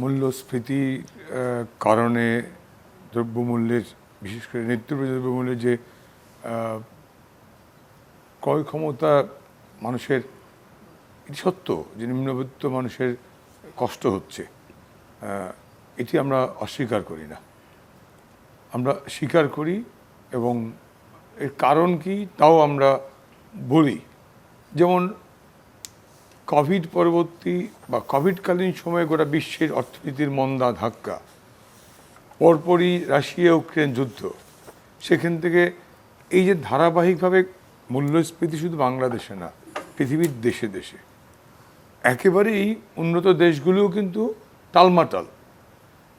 মূল্যস্ফীতির কারণে দ্রব্যমূল্যের, বিশেষ করে নিত্যপ্রয়োজনীয় দ্রব্যমূল্যের যে ক্রয় ক্ষমতা মানুষের, এটি সত্য যে নিম্নবিত্ত মানুষের কষ্ট হচ্ছে, এটি আমরা অস্বীকার করি না। আমরা স্বীকার করি এবং এর কারণ কি তাও আমরা বলি। যেমন কোভিড পরবর্তী বা কোভিডকালীন সময়ে গোটা বিশ্বের অর্থনীতির মন্দা ধাক্কা, পরপরই রাশিয়া ইউক্রেন যুদ্ধ, সেখান থেকে এই যে ধারাবাহিকভাবে মূল্যস্ফীতি শুধু বাংলাদেশে না, পৃথিবীর দেশে দেশে, একেবারেই উন্নত দেশগুলোও কিন্তু টালমাটাল।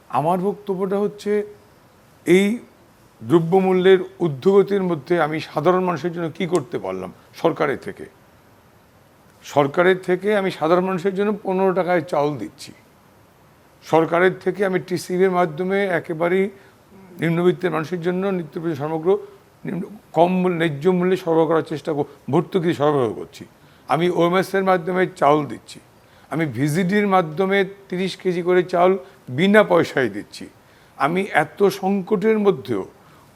আমার বক্তব্যটা হচ্ছে এই দ্রব্যমূল্যের ঊর্ধ্বগতির মধ্যে আমি সাধারণ মানুষের জন্য কি করতে পারলাম। সরকারের থেকে আমি সাধারণ মানুষের জন্য 15 টাকায় চাউল দিচ্ছি। সরকারের থেকে আমি টিসিবির মাধ্যমে একেবারেই নিম্নবিত্তের মানুষের জন্য নিত্যপ্রয়োজনীয় সামগ্রী কম মূল্যে, ন্যায্য মূল্যে সরবরাহ করার চেষ্টা, ভর্তুকি সরবরাহ করছি। আমি ওএমএসের মাধ্যমে চাউল দিচ্ছি। আমি ভিজিডির মাধ্যমে 30 কেজি করে চাউল বিনা পয়সায় দিচ্ছি। আমি এত সংকটের মধ্যেও,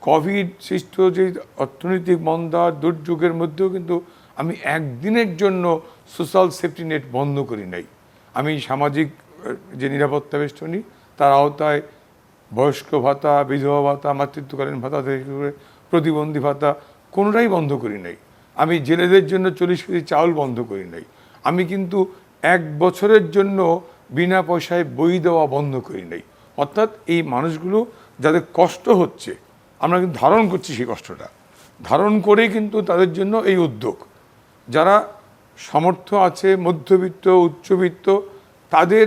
কোভিড সৃষ্ট যে অর্থনৈতিক মন্দা দুর্যোগের মধ্যেও কিন্তু আমি একদিনের জন্য সোশ্যাল সেফটি নেট বন্ধ করি নাই। আমি সামাজিক যে নিরাপত্তা বেষ্টনী তার আওতায় বয়স্ক ভাতা, বিধবা ভাতা, মাতৃত্বকালীন ভাতা থেকে করে প্রতিবন্ধী ভাতা কোনোটাই বন্ধ করি নাই। আমি জেলেদের জন্য 40 কেজি চাউল বন্ধ করি নাই। আমি কিন্তু 1 বছরের জন্য বিনা পয়সায় বই দেওয়া বন্ধ করি নাই। অর্থাৎ এই মানুষগুলো যাদের কষ্ট হচ্ছে, আমরা কিন্তু ধারণ করছি সেই কষ্টটা, ধারণ করেই কিন্তু তাদের জন্য এই উদ্যোগ। যারা সামর্থ্য আছে, মধ্যবিত্ত, উচ্চবিত্ত, তাদের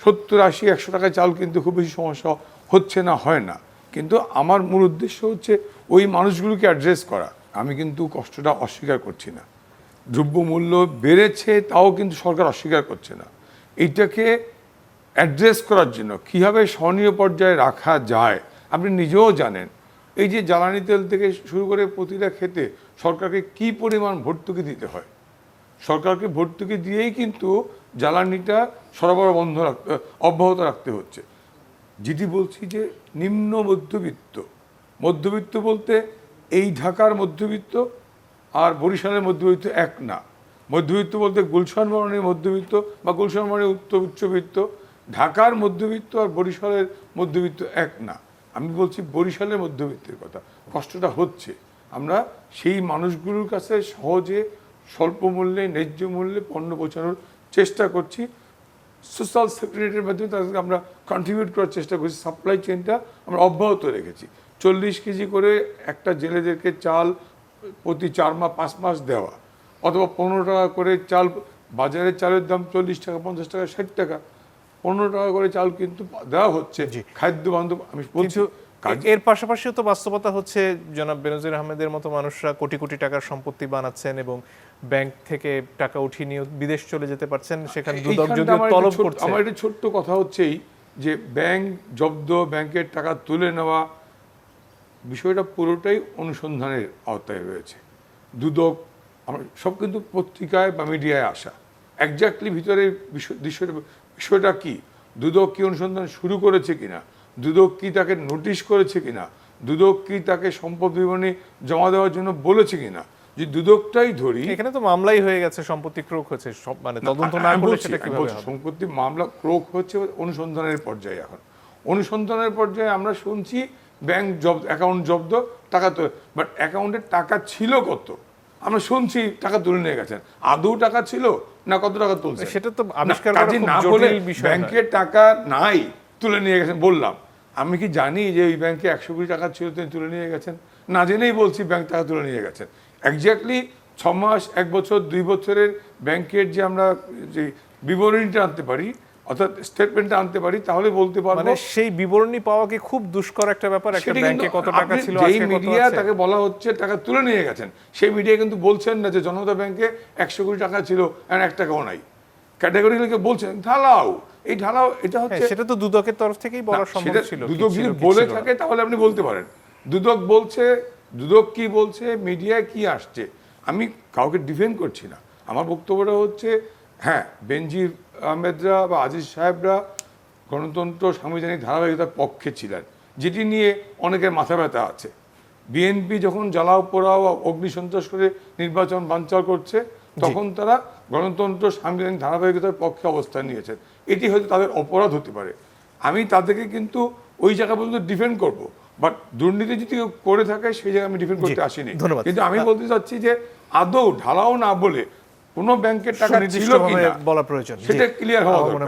70, 80, 100 টাকা চাল কিন্তু খুব বেশি সমস্যা হচ্ছে না, হয় না। কিন্তু আমার মূল উদ্দেশ্য হচ্ছে ওই মানুষগুলোকে অ্যাড্রেস করা। আমি কিন্তু কষ্টটা অস্বীকার করছি না। দ্রব্যমূল্য বেড়েছে তাও কিন্তু সরকার অস্বীকার করছে না। এইটাকে অ্যাড্রেস করার জন্য কীভাবে সহনীয় পর্যায়ে রাখা যায়, আপনি নিজেও জানেন। এই যে জ্বালানি তেল থেকে শুরু করে প্রতিটা ক্ষেত্রে সরকারকে কি পরিমাণ ভর্তুকি দিতে হয়। সরকারকে ভর্তুকি দিয়েই কিন্তু জ্বালানিটা সরবরাহ অব্যাহত রাখতে হচ্ছে। যেটি বলছি যে নিম্ন মধ্যবিত্ত বলতে এই ঢাকার মধ্যবিত্ত আর বরিশালের মধ্যবিত্ত এক না। মধ্যবিত্ত বলতে গুলশান বরণের মধ্যবিত্ত বা গুলশান বরণের উচ্চবিত্ত। ঢাকার মধ্যবিত্ত আর বরিশালের মধ্যবিত্ত এক না। আমি বলছি বরিশালের মধ্যবিত্তের কথা। কষ্টটা হচ্ছে, আমরা সেই মানুষগুলোর কাছে সহজে স্বল্প মূল্যে, ন্যায্য মূল্যে পণ্য পৌঁছানোর চেষ্টা করছি। সোশ্যাল সেফটি নেটের মাধ্যমে তাদেরকে আমরা কন্ট্রিবিউট করার চেষ্টা করছি। সাপ্লাই চেনটা আমরা অব্যাহত রেখেছি। 40 কেজি করে একটা জেলেদেরকে চাল প্রতি 4 মাস 5 মাস দেওয়া, অথবা 15 টাকা করে চাল, বাজারের চালের দাম 40 টাকা, 50 টাকা, 60 টাকা, 15 টাকা করে চাল কিন্তু দেওয়া হচ্ছে। খাদ্য বান্ধব আমি বলছি। এর পাশাপাশিও তো বাস্তবতা হচ্ছে জনাব বেনজির আহমেদের মতো মানুষরা কোটি কোটি টাকার সম্পত্তি বানাচ্ছেন এবং ব্যাংক থেকে টাকা উঠিয়ে নিয়ে বিদেশ চলে যেতে পারছেন। সেখানে দুদক যদিও তলব করছে। আমার একটা ছোট্ট কথা হচ্ছেই যে ব্যাংক জব্দ, ব্যাংকের টাকা তুলে নেওয়া বিষয়টা পুরোটাই অনুসন্ধানের আওতায় রয়েছে। দুদক, আমার সব কিন্তু পত্রিকায় বা মিডিয়ায় আসা। একজাক্টলি ভিতরে বিষয়টা কি, দুদক কি অনুসন্ধান শুরু করেছে কিনা, দুদক কি তাকে নোটিশ করেছে কিনা, দুদক কি তাকে সম্পদ বিবরণী জমা দেওয়ার জন্য বলেছে কিনা। যে দুদকটাই ধরি, এখানে তো মামলাই হয়ে গেছে, সম্পত্তি ক্রোক হয়েছে, সব মানে তদন্ত না করলে সেটা কিভাবে হবে? সম্পত্তি মামলা ক্রোক হচ্ছে অনুসন্ধানের পর্যায়ে। এখন অনুসন্ধানের পর্যায়ে আমরা শুনছি ব্যাংক জব্দ, অ্যাকাউন্ট জব্দ, টাকা তো, বাট অ্যাকাউন্টে টাকা ছিল কত আমরা শুনছি টাকা তুলে নিয়ে গেছেন। আদৌ টাকা ছিল না কত টাকা তুলছে সেটা তো আবিষ্কার করা খুব জটিল বিষয়। ব্যাংকের টাকা নাই, তুলে নিয়ে গেছেন বললাম। আমি কি জানি যে ওই ব্যাংকে 100 কোটি টাকা ছিল, তিনি তুলে নিয়ে গেছেন? না জেনেই বলছি ব্যাংক টাকা তুলে নিয়ে গেছেন। একজাক্টলি 6 মাস, 1 বছর, 2 বছরের ব্যাংকের যে আমরা যে বিবরণীটা আনতে পারি, অর্থাৎ স্টেটমেন্টটা আনতে পারি, তাহলে বলতে পারবো। মানে সেই বিবরণী পাওয়া কি খুব দুষ্কর একটা ব্যাপার? একটা ব্যাংকে কত টাকা ছিল, যেই মিডিয়া তাকে বলা হচ্ছে টাকা তুলে নিয়ে গেছেন, সেই মিডিয়া কিন্তু বলছেন না যে জনতা ব্যাংকে 100 কোটি টাকা ছিল আর 1 টাকাও নাই। ক্যাটাগরিগুলোকে বলছেন ঢালাও, এই ঢালাও, এটা হচ্ছে, সেটা তো দুদকের তরফ থেকেই বলা সম্ভব ছিল। দুদক যদি বলে থাকে তাহলে আপনি বলতে পারেন। দুদক বলছে, দুদক কি বলছে, মিডিয়ায় কি আসছে, আমি কাউকে ডিফেন্ড করছি না। আমার বক্তব্যটা হচ্ছে, হ্যাঁ, বেনজির আহমেদরা বা আজিজ সাহেবরা গণতন্ত্র সাংবিধানিক ধারাবাহিকতার পক্ষে ছিলেন, যেটি নিয়ে অনেকের মাথা ব্যথা আছে। বিএনপি যখন জ্বালাও পোড়াও অগ্নিসন্ত্রাস করে নির্বাচন বানচাল করছে, তখন তারা গণতন্ত্র সাংবিধানিক ধারাবাহিকতার পক্ষে অবস্থান নিয়েছেন। এটি হয়তো তাদের অপরাধ হতে পারে, আমি তাদেরকে কিন্তু ওই জায়গা পর্যন্ত ডিফেন্ড করব, বাট দুর্নীতি যদি কেউ করে থাকে সেই জায়গায় আমি ডিফেন্ড করতে আসিনি। ধন্যবাদ। কিন্তু আমি বলতে চাচ্ছি যে আদৌ ঢালাও না বলে কোনো ব্যাংকের টাকা ছিল কিনা বলা প্রয়োজন, সেটা ক্লিয়ার হওয়া দরকার।